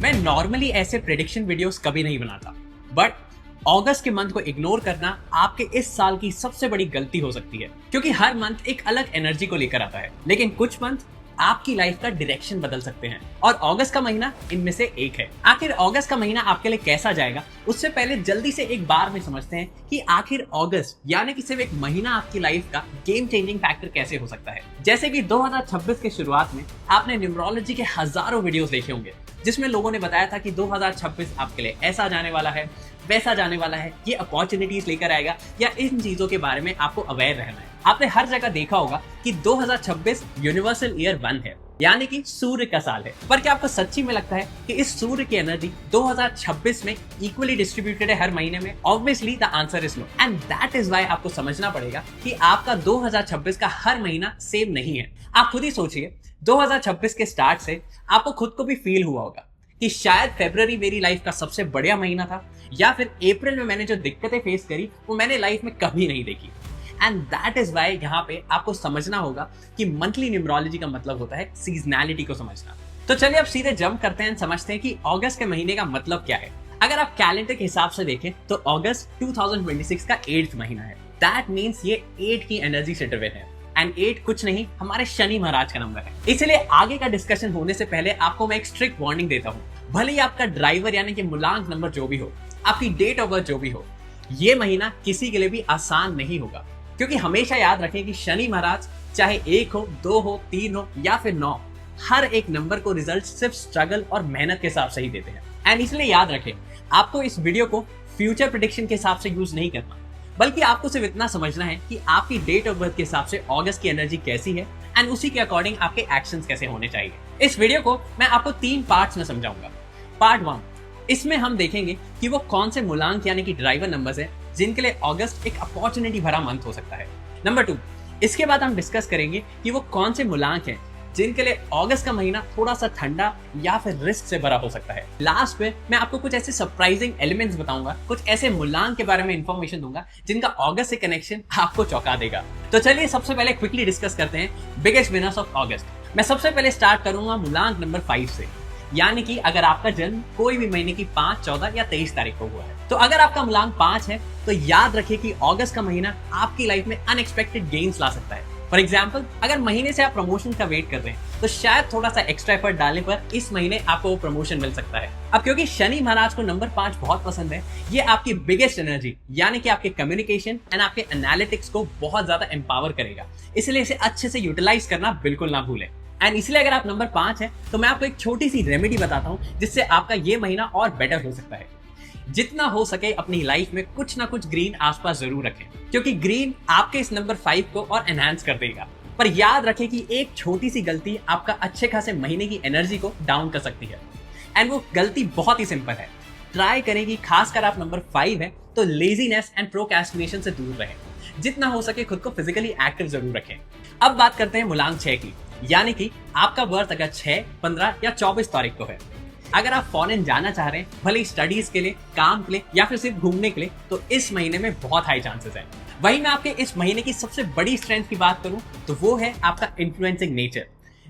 मैं नॉर्मली ऐसे prediction videos कभी नहीं बनाता, बट अगस्त के मंथ को इग्नोर करना आपके इस साल की सबसे बड़ी गलती हो सकती है, क्योंकि हर मंथ एक अलग एनर्जी को लेकर आता है, लेकिन कुछ मंथ आपकी लाइफ का डायरेक्शन बदल सकते हैं और अगस्त का महीना इनमें से एक है। आखिर अगस्त का महीना आपके लिए कैसा जाएगा, उससे पहले जल्दी से एक बार में समझते हैं कि आखिर अगस्त यानी कि सिर्फ एक महीना आपकी लाइफ का गेम चेंजिंग फैक्टर कैसे हो सकता है। जैसे कि 2026 के शुरुआत में आपने न्यूमरोलॉजी के हजारों वीडियोस देखे होंगे, जिसमें लोगों ने बताया था कि 2026 आपके लिए ऐसा जाने वाला है, वैसा जाने वाला है, ये अपॉर्चुनिटीज लेकर आएगा या इन चीजों के बारे में आपको अवेयर रहना है। आपने हर जगह देखा होगा कि 2026 यूनिवर्सल ईयर 1 है, यानी कि सूर्य का साल है। पर क्या आपको सच्ची में लगता है कि इस सूर्य की एनर्जी 2026 में इक्वली डिस्ट्रीब्यूटेड है हर महीने में? Obviously the answer is no, and that is why आपको समझना पड़ेगा कि आपका 2026 का हर महीना सेम नहीं है। आप खुद ही सोचिए, 2026 के स्टार्ट से आपको खुद को भी फील हुआ होगा कि शायद फरवरी मेरी लाइफ का सबसे बढ़िया महीना था, या फिर अप्रैल में मैंने जो दिक्कतें फेस करी वो मैंने लाइफ में कभी नहीं देखी। एंड दैट इज वाई यहाँ पे आपको समझना होगा कि मंथली न्यूमरोलॉजी का मतलब होता है सीजनैलिटी को समझना। तो चलिए अब सीधे जंप करते हैं, समझते हैं कि अगस्त के महीने का मतलब क्या है। अगर आप कैलेंडर के हिसाब से देखें तो अगस्त 2026 का 8th महीना है। दैट मीन्स ये 8 की एनर्जी से ड्रिवन है, एंड 8 कुछ नहीं, हमारे शनि महाराज का नंबर है। इसलिए आगे का डिस्कशन होने से पहले आपको मैं एक स्ट्रिक्ट वार्निंग देता हूँ, भले ही आपका ड्राइवर यानी कि मूलांक नंबर जो भी हो, आपकी डेट ऑफ बर्थ जो भी हो, ये महीना किसी के लिए भी आसान नहीं होगा। क्योंकि हमेशा याद रखें कि शनि महाराज चाहे 1 हो, 2 हो, 3 हो या फिर 9, हर एक नंबर को रिजल्ट सिर्फ स्ट्रगल और मेहनत के हिसाब से ही देते हैं। एंड इसलिए याद रखें, आपको इस वीडियो को फ्यूचर प्रेडिक्शन के हिसाब से यूज नहीं करना, बल्कि आपको सिर्फ इतना समझना है कि आपकी डेट ऑफ बर्थ के हिसाब से अगस्त की एनर्जी कैसी है एंड उसी के अकॉर्डिंग आपके एक्शंस कैसे होने चाहिए। इस वीडियो को मैं आपको 3 पार्ट्स में समझाऊंगा। पार्ट 1, इसमें हम देखेंगे कि वो कौन से मूलांक यानी कि ड्राइवर नंबर्स हैं जिनके लिए अगस्त एक अपॉर्चुनिटी भरा मंथ हो सकता है। नंबर 2, इसके बाद हम डिस्कस करेंगे कि वो कौन से मूलांक हैं जिनके लिए अगस्त का महीना थोड़ा सा ठंडा या फिर रिस्क से भरा हो सकता है। लास्ट में मैं आपको कुछ ऐसे सरप्राइजिंग एलिमेंट्स बताऊंगा, कुछ ऐसे मूलांक के बारे में इंफॉर्मेशन दूंगा जिनका अगस्त से कनेक्शन आपको चौंका देगा। तो चलिए सबसे पहले क्विकली डिस्कस करते हैं बिगेस्ट विनर्स ऑफ अगस्त। मैं सबसे पहले स्टार्ट करूंगा मूलांक नंबर 5 से, यानी कि अगर आपका जन्म कोई भी महीने की 5, 14 या 23 तारीख को हुआ है, तो अगर आपका मूलांक 5 है तो याद रखिए कि अगस्त का महीना आपकी लाइफ में अनएक्सपेक्टेड गेन्स ला सकता है। फॉर एग्जाम्पल, अगर महीने से आप प्रमोशन का वेट कर रहे हैं तो शायद थोड़ा सा एक्स्ट्रा एफर्ट डालने पर इस महीने आपको वो प्रमोशन मिल सकता है। अब क्योंकि शनि महाराज को नंबर 5 बहुत पसंद है, ये आपकी बिगेस्ट एनर्जी यानी कि आपके कम्युनिकेशन एंड आपके एनालिटिक्स को बहुत ज्यादा एम्पावर करेगा, इसलिए इसे अच्छे से यूटिलाइज करना बिल्कुल ना भूलें। एंड इसलिए अगर आप नंबर 5 है तो मैं आपको एक छोटी सी रेमेडी बताता हूं जिससे आपका ये महीना और बेटर हो सकता है। जितना हो सके अपनी लाइफ में कुछ ना कुछ ग्रीन आसपास जरूर रखें, क्योंकि ग्रीन आपके इस नंबर 5 को और एनहांस कर देगा। पर याद रखें कि एक छोटी सी गलती आपका अच्छे खासे महीने की एनर्जी को डाउन कर सकती है, एंड वो गलती बहुत ही सिंपल है। ट्राई करें कि खासकर आप नंबर 5 है तो लेजीनेस एंड प्रोक्रेस्टिनेशन से दूर रहें। जितना हो सके खुद को फिजिकली एक्टिव जरूर रखें। अब बात करते हैं मूलांक 6 की, यानी कि आपका बर्थ अगर 6, 15 या 24 तारीख को है। अगर आप फॉरेन जाना चाह रहे हैं, भले स्टडीज के लिए, काम के लिए या फिर सिर्फ घूमने के लिए, तो इस महीने में बहुत हाई चांसेस हैं। वहीं मैं आपके इस महीने की सबसे बड़ी स्ट्रेंथ की बात करूं तो वो है आपका इन्फ्लुएंसिंग नेचर।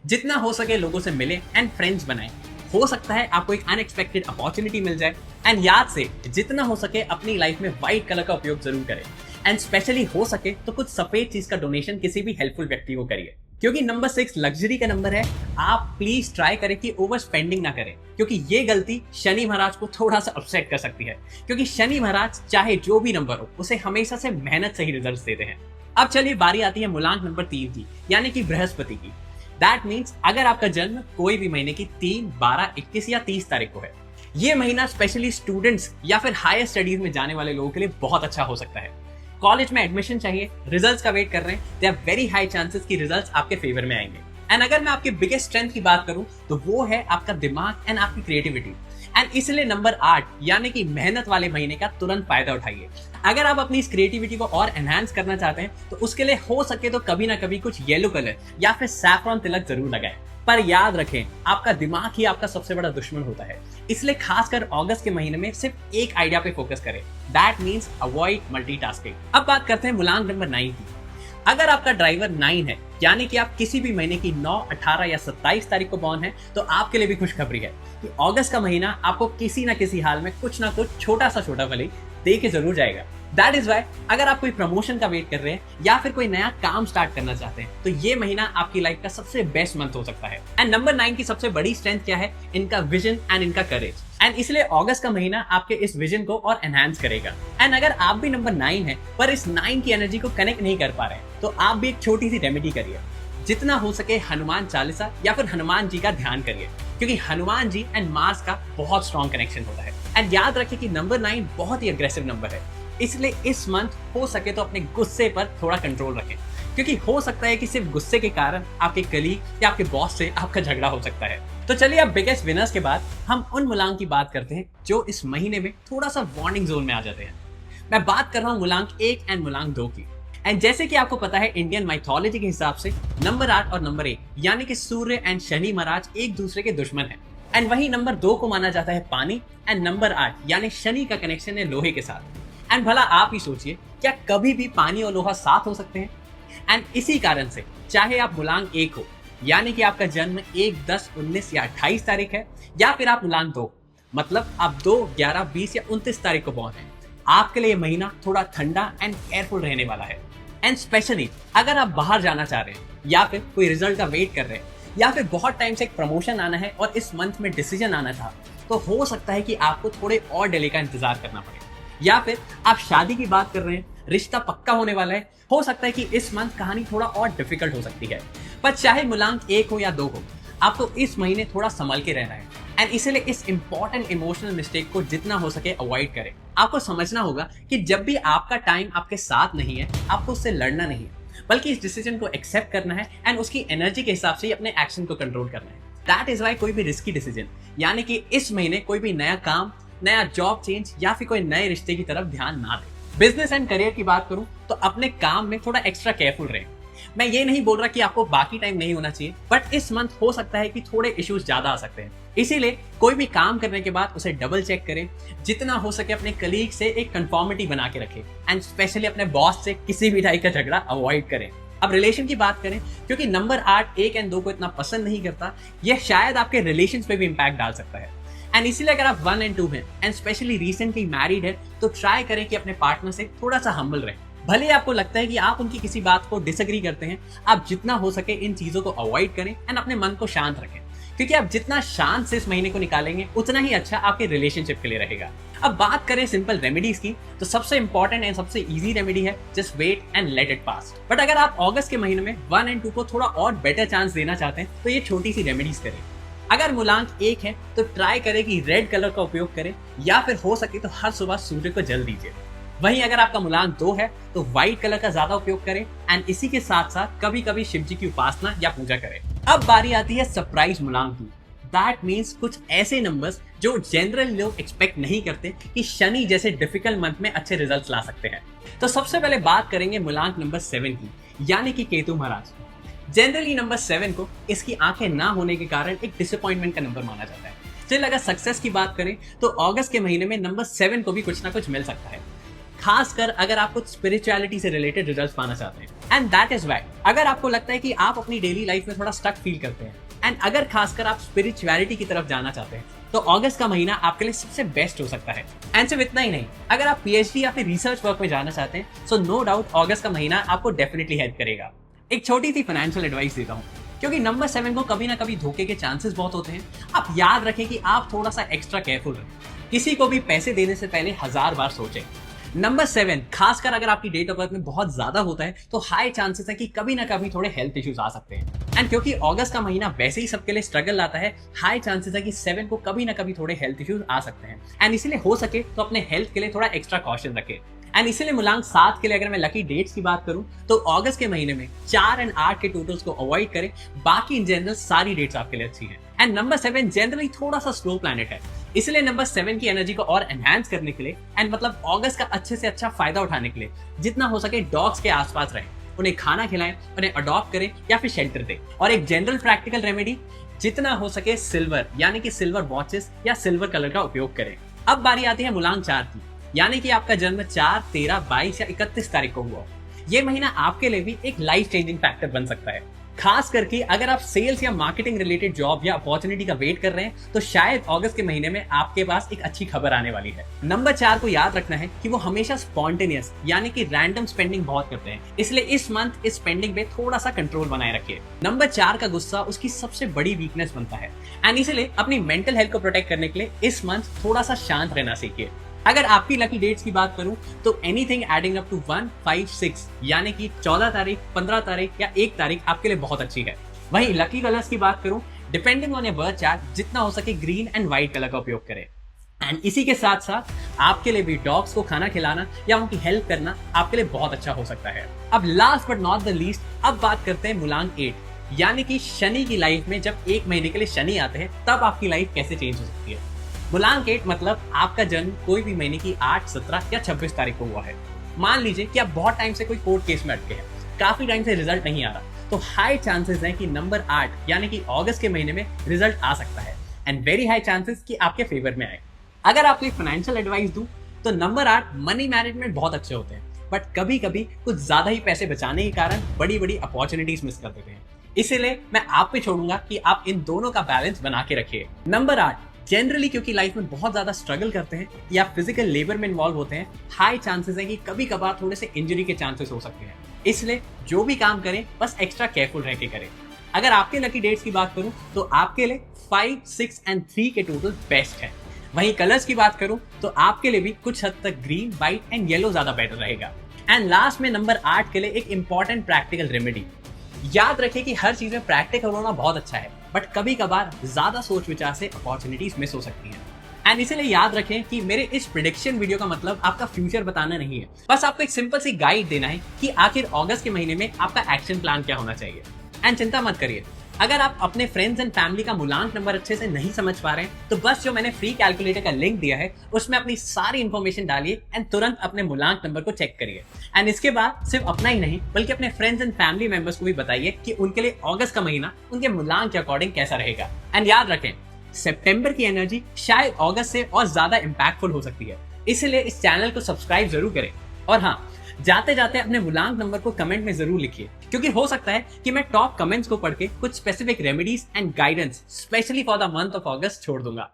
जितना हो सके लोगों से मिले एंड फ्रेंड्स बनाएं। हो सकता है आपको एक अनएक्सपेक्टेड अपॉर्चुनिटी मिल जाए। एंड याद से जितना हो सके अपनी लाइफ में व्हाइट कलर का उपयोग जरूर करें, एंड स्पेशली हो सके तो कुछ सफेद चीज का डोनेशन किसी भी हेल्पफुल व्यक्ति को करिए। क्योंकि नंबर 6 लग्जरी का नंबर है, आप प्लीज ट्राई करें कि ओवर स्पेंडिंग ना करें, क्योंकि ये गलती शनि महाराज को थोड़ा सा अपसेट कर सकती है। क्योंकि शनि महाराज चाहे जो भी नंबर हो, उसे हमेशा से मेहनत से ही रिजल्ट देते हैं। अब चलिए बारी आती है मूलांक नंबर 3 की, यानी कि बृहस्पति की। दैट मीन्स अगर आपका जन्म कोई भी महीने की 3, 12, 21 या 30 तारीख को है, ये महीना स्पेशली स्टूडेंट्स या फिर हायर स्टडीज में जाने वाले लोगों के लिए बहुत अच्छा हो सकता है। कॉलेज में एडमिशन चाहिए, रिजल्ट्स का वेट कर रहे हैं, there are very high chances कि रिजल्ट्स आपके फेवर में आएंगे। एंड अगर मैं आपके बिगेस्ट स्ट्रेंथ की बात करूं तो वो है आपका दिमाग एंड आपकी क्रिएटिविटी। एंड इसलिए नंबर 8 यानी कि मेहनत वाले महीने का तुरंत फायदा उठाइए। अगर आप अपनी इस क्रिएटिविटी को और एनहांस करना चाहते हैं तो उसके लिए हो सके तो कभी ना कभी कुछ येलो कलर या फिर सैफरॉन तिलक जरूर लगाएं। पर याद रखें, आपका दिमाग ही आपका सबसे बड़ा दुश्मन होता है, इसलिए खासकर अगस्त के महीने में सिर्फ एक आइडिया पे फोकस करें। That means avoid multitasking. अब बात करते हैं मूलांक नंबर 9 की। अगर आपका ड्राइवर 9 है, यानी कि आप किसी भी महीने की 9, 18 या 27 तारीख को बॉर्न है, तो आपके लिए भी खुशखबरी है कि अगस्त का महीना आपको किसी ना किसी हाल में कुछ ना कुछ छोटा भले दे के जरूर जाएगा। दैट इज वाई अगर आप कोई प्रमोशन का वेट कर रहे हैं या फिर कोई नया काम स्टार्ट करना चाहते हैं, तो ये महीना आपकी लाइफ का सबसे बेस्ट मंथ हो सकता है। एंड नंबर 9 की सबसे बड़ी स्ट्रेंथ क्या है? इनका विजन एंड इनका करेज। एंड इसलिए अगस्त का महीना आपके इस विजन को और एनहांस करेगा। एंड अगर आप भी नंबर 9 है पर इस 9 की एनर्जी को कनेक्ट नहीं कर पा रहे हैं, तो आप भी एक छोटी सी रेमेडी करिए। जितना हो सके हनुमान चालीसा या फिर हनुमान जी का ध्यान करिए, क्योंकि हनुमान जी एंड मार्स का बहुत स्ट्रॉन्ग कनेक्शन होता है। एंड याद रखिए कि नंबर 9 बहुत ही अग्रेसिव नंबर है, इसलिए इस मंथ हो सके तो अपने गुस्से पर थोड़ा कंट्रोल रखें, क्योंकि हो सकता है कि सिर्फ गुस्से के कारण आपके कलीग या आपके बॉस से आपका झगड़ा हो सकता है। तो चलिए अब बिगेस्ट विनर्स के बाद हम उन मूलांक की बात करते हैं जो इस महीने में थोड़ा सा वार्निंग जोन में आ जाते हैं। मैं बात कर रहा हूँ मूलांक 1 एंड मूलांक 2 की। एंड जैसे कि आपको पता है, इंडियन माइथोलॉजी के हिसाब से नंबर 8 और नंबर 1 यानी कि सूर्य एंड शनि महाराज एक दूसरे के दुश्मन हैं। एंड वही नंबर 2 को माना जाता है पानी, एंड नंबर 8 यानी शनि का कनेक्शन है लोहे के साथ। एंड भला आप ही सोचिए, क्या कभी भी पानी और लोहा साथ हो सकते हैं? एंड इसी कारण से चाहे आप मूलांक 1 हो, यानी कि आपका जन्म 1, 10, 19 या 28 तारीख है, या फिर आप मूलांक 2 मतलब आप 2, 11, 20 या 29 तारीख को बॉर्न हैं, आपके लिए महीना थोड़ा ठंडा एंड केयरफुल रहने वाला है। एंड स्पेशली अगर आप बाहर जाना चाह रहे हैं या फिर कोई रिजल्ट का वेट कर रहे हैं या फिर बहुत टाइम से एक प्रमोशन आना है और इस मंथ में डिसीजन आना था, तो हो सकता है कि आपको थोड़े और डिले का इंतजार करना पड़े। या फिर आप शादी की बात कर रहे हैं, रिश्ता पक्का होने वाला है, हो सकता है कि इस मंथ कहानी थोड़ा और डिफिकल्ट हो सकती है। पर चाहे मूलांक 1 हो या 2 हो, आपको इस महीने थोड़ा संभल के रहना है। एंड इसीलिए इस इंपॉर्टेंट इमोशनल मिस्टेक को जितना हो सके अवॉइड करें। आपको समझना होगा कि जब भी आपका टाइम आपके साथ नहीं है, आपको उससे लड़ना नहीं है, बल्कि इस डिसीजन को एक्सेप्ट करना है एंड उसकी एनर्जी के हिसाब से अपने एक्शन को कंट्रोल करना है। दैट इज वाई कोई भी रिस्की डिसीजन, यानी कि इस महीने कोई भी नया काम, नया जॉब चेंज या फिर कोई नए रिश्ते की तरफ ध्यान ना दे। बिजनेस एंड करियर की बात करूं तो अपने काम में थोड़ा एक्स्ट्रा केयरफुल रहें। मैं ये नहीं बोल रहा कि आपको बाकी टाइम नहीं होना चाहिए, बट इस मंथ हो सकता है कि थोड़े इश्यूज ज्यादा आ सकते हैं। इसीलिए कोई भी काम करने के बाद उसे डबल चेक करें। जितना हो सके अपने कलीग से एक कंफर्मिटी बना के रखें एंड स्पेशली अपने बॉस से किसी भी टाइप का झगड़ा अवॉइड करें। अब रिलेशन की बात करें, क्योंकि नंबर 8 1 एंड 2 को इतना पसंद नहीं करता, यह शायद आपके रिलेशन पे भी इंपैक्ट डाल सकता है। एंड इसीलिए अगर आप 1 एंड 2 हैं एंड स्पेशली रिसेंटली मैरिड है, तो ट्राई करें कि अपने पार्टनर से थोड़ा सा हम्बल रहें। भले ही आपको लगता है कि आप उनकी किसी बात को डिसएग्री करते हैं, आप जितना हो सके इन चीजों को अवॉइड करें एंड अपने मन को शांत रखें, क्योंकि आप जितना शांत से इस महीने को निकालेंगे उतना ही अच्छा आपके रिलेशनशिप के लिए रहेगा। अब बात करें सिंपल रेमेडीज की, तो सबसे इंपॉर्टेंट एंड सबसे इजी रेमेडी है just wait and let it pass. But अगर आप अगस्त के महीने में 1 एंड 2 को थोड़ा और बेटर चांस देना चाहते हैं, तो ये छोटी सी रेमेडीज करें। अगर मूलांक 1 है तो ट्राई करें कि रेड कलर का उपयोग करें, या फिर हो सके तो हर सुबह सूर्य को जल दीजिए। वहीं अगर आपका मूलांक 2 है तो व्हाइट कलर का ज्यादा उपयोग करें एंड इसी के साथ साथ कभी कभी शिव जी की उपासना या पूजा करें। अब बारी आती है सरप्राइज मूलांक 2। दैट मीन्स कुछ ऐसे नंबर्स जो जनरल लोग एक्सपेक्ट नहीं करते कि शनि जैसे डिफिकल्ट मंथ में अच्छे रिजल्ट्स ला सकते हैं। तो सबसे पहले बात करेंगे मूलांक नंबर 7 की, यानी कि केतु महाराज। जनरली नंबर 7 को इसकी आंखें ना होने के कारण एक डिसअपॉइंटमेंट का नंबर माना जाता है। चलिए अगर सक्सेस की बात करें तो अगस्त के महीने में नंबर 7 को भी कुछ ना कुछ मिल सकता है, खासकर अगर आप कुछ स्पिरिचुअलिटी से रिलेटेड रिजल्ट्स पाना चाहते हैं। एंड दैट इज वाई अगर आपको लगता है कि आप अपनी डेली लाइफ में थोड़ा स्टक फील करते हैं एंड अगर खासकर आप स्पिरिचुअलिटी की तरफ जाना चाहते हैं, तो अगस्त का महीना आपके लिए सबसे बेस्ट हो सकता है। एंड सिर्फ इतना ही नहीं, अगर आप पीएचडी या फिर रिसर्च वर्क में जाना चाहते हैं, सो नो डाउट अगस्त का महीना आपको डेफिनेटली हेल्प करेगा। एक छोटी सी फाइनेंशियल एडवाइस देता हूँ, क्योंकि नंबर 7 को कभी ना कभी धोखे के चांसेस बहुत होते हैं। आप याद रखें कि आप थोड़ा सा एक्स्ट्रा केयरफुल रहें। किसी को भी पैसे देने से पहले 1000 बार सोचें। नंबर 7 खासकर अगर आपकी डेट ऑफ बर्थ में बहुत ज्यादा होता है, तो हाई चांसेस है कि कभी ना कभी थोड़े हेल्थ इश्यूज आ सकते हैं। एंड क्योंकि अगस्त का महीना वैसे ही सबके लिए स्ट्रगल लाता है, हाई चांसेस है कि 7 को कभी ना कभी थोड़े हेल्थ इश्यूज आ सकते हैं। एंड इसीलिए हो सके तो अपने हेल्थ के लिए थोड़ा एक्स्ट्रा कॉशन रखें। एंड इसीलिए मूलांक 7 के लिए अगर मैं लकी डेट्स की बात करूं, तो अगस्त के महीने में 4 और 8 के टोटल्स को अवॉइड करें। बाकी इन जनरल सारी डेट्स आपके लिए अच्छी हैं। एंड नंबर 7 जनरली थोड़ा सा स्लो प्लैनेट है, इसलिए नंबर 7 की एनर्जी को और एनहांस करने के लिए एंड मतलब अगस्त का अच्छे से अच्छा फायदा उठाने के लिए जितना हो सके डॉग्स के आसपास रहें, उन्हें खाना खिलाएं, उन्हें अडॉप्ट करें या फिर शेल्टर दें। और एक जनरल प्रैक्टिकल रेमेडी, जितना हो सके सिल्वर यानी कि सिल्वर वॉचेस या सिल्वर कलर का उपयोग करें। अब बारी आती है मूलांक 4 की, यानी कि आपका जन्म 4, 13, 22 या 31 तारीख को हुआ। ये महीना आपके लिए भी एक लाइफ चेंजिंग फैक्टर बन सकता है। खास करके अगर आप सेल्स या मार्केटिंग रिलेटेड जॉब या अपॉर्चुनिटी का वेट कर रहे हैं तो शायद अगस्त के महीने में आपके पास एक अच्छी खबर आने वाली है। नंबर 4 को याद रखना है कि वो हमेशा स्पॉन्टेनियस यानी कि रैंडम स्पेंडिंग बहुत करते हैं, इसलिए इस मंथ इस स्पेंडिंग पे थोड़ा सा कंट्रोल बनाए रखिए। नंबर 4 का गुस्सा उसकी सबसे बड़ी वीकनेस बनता है एंड इसलिए अपनी मेंटल हेल्थ को प्रोटेक्ट करने के लिए इस मंथ थोड़ा सा शांत रहना सीखिए। अगर आपकी लकी डेट्स की बात करूं तो एनीथिंग एडिंग अप टू 1, 5, 6 यानी कि 14 तारीख, 15 तारीख या 1 तारीख आपके लिए बहुत अच्छी है। वहीं लकी कलर्स की बात करूं, depending on your birth chart जितना हो सके ग्रीन एंड व्हाइट कलर का उपयोग करें। एंड इसी के साथ साथ आपके लिए भी डॉग्स को खाना खिलाना या उनकी हेल्प करना आपके लिए बहुत अच्छा हो सकता है। अब last but not the least, अब बात करते हैं मूलांक 8 यानी कि शनि की लाइफ में जब 1 महीने के लिए शनि आते हैं तब आपकी लाइफ कैसे चेंज हो सकती है। मूलांक 8 मतलब आपका जन्म कोई भी महीने की 8, 17 या 26 तारीख को हुआ है। मान लीजिए कि आप बहुत टाइम से कोई कोर्ट केस में अटके हैं, काफी टाइम से रिजल्ट नहीं आ रहा, तो हाई चांसेस हैं कि नंबर 8 यानी कि अगस्त के महीने में रिजल्ट आ सकता है एंड वेरी हाई चांसेस कि आपके फेवर में आए। अगर आपको एक फाइनेंशियल एडवाइस दूं तो नंबर 8 मनी मैनेजमेंट बहुत अच्छे होते हैं, बट कभी कभी कुछ ज्यादा ही पैसे बचाने के कारण बड़ी बड़ी अपॉर्चुनिटीज मिस कर देते हैं। इसीलिए मैं आप पे छोड़ूंगा कि आप इन दोनों का बैलेंस बना के रखिए। नंबर 8 जनरली क्योंकि लाइफ में बहुत ज्यादा स्ट्रगल करते हैं या फिजिकल लेबर में इन्वॉल्व होते हैं, हाई चांसेस है कि कभी कभार थोड़े से इंजरी के चांसेस हो सकते हैं। इसलिए जो भी काम करें बस एक्स्ट्रा केयरफुल रह के करें। अगर आपके लकी डेट्स की बात करूं तो आपके लिए 5, 6 एंड 3 के टोटल बेस्ट है। वहीं कलर्स की बात करूं तो आपके लिए भी कुछ हद तक ग्रीन, व्हाइट एंड येलो ज्यादा बेटर रहेगा। एंड लास्ट में नंबर 8 के लिए एक इंपॉर्टेंट प्रैक्टिकल रेमेडी। याद रखें कि हर चीज में प्रैक्टिकल होना बहुत अच्छा है, बट कभी कभार ज्यादा सोच विचार से अपॉर्चुनिटीज मिस हो सकती हैं। एंड इसलिए याद रखें कि मेरे इस प्रेडिक्शन वीडियो का मतलब आपका फ्यूचर बताना नहीं है, बस आपको एक सिंपल सी गाइड देना है कि आखिर अगस्त के महीने में आपका एक्शन प्लान क्या होना चाहिए। एंड चिंता मत करिए, अगर आप अपने फ्रेंड्स एंड फैमिली का मूलांक नंबर अच्छे से नहीं समझ पा रहे हैं तो बस जो मैंने फ्री कैलकुलेटर का लिंक दिया है उसमें अपनी सारी इंफॉर्मेशन डालिए एंड तुरंत अपने मूलांक नंबर को चेक करिए। एंड इसके बाद सिर्फ अपना ही नहीं बल्कि अपने फ्रेंड्स एंड फैमिली मेंबर्स को भी बताइए कि उनके लिए अगस्त का महीना उनके मूलांक के अकॉर्डिंग कैसा रहेगा। एंड याद रखें, सितंबर की एनर्जी शायद अगस्त से और ज्यादा इंपैक्टफुल हो सकती है, इसलिए इस चैनल को सब्सक्राइब जरूर करें। और हाँ, जाते जाते अपने मूलांक नंबर को कमेंट में जरूर लिखिए, क्योंकि हो सकता है कि मैं टॉप कमेंट्स को पढ़ के कुछ specific remedies and guidance specially for the month of अगस्त छोड़ दूंगा।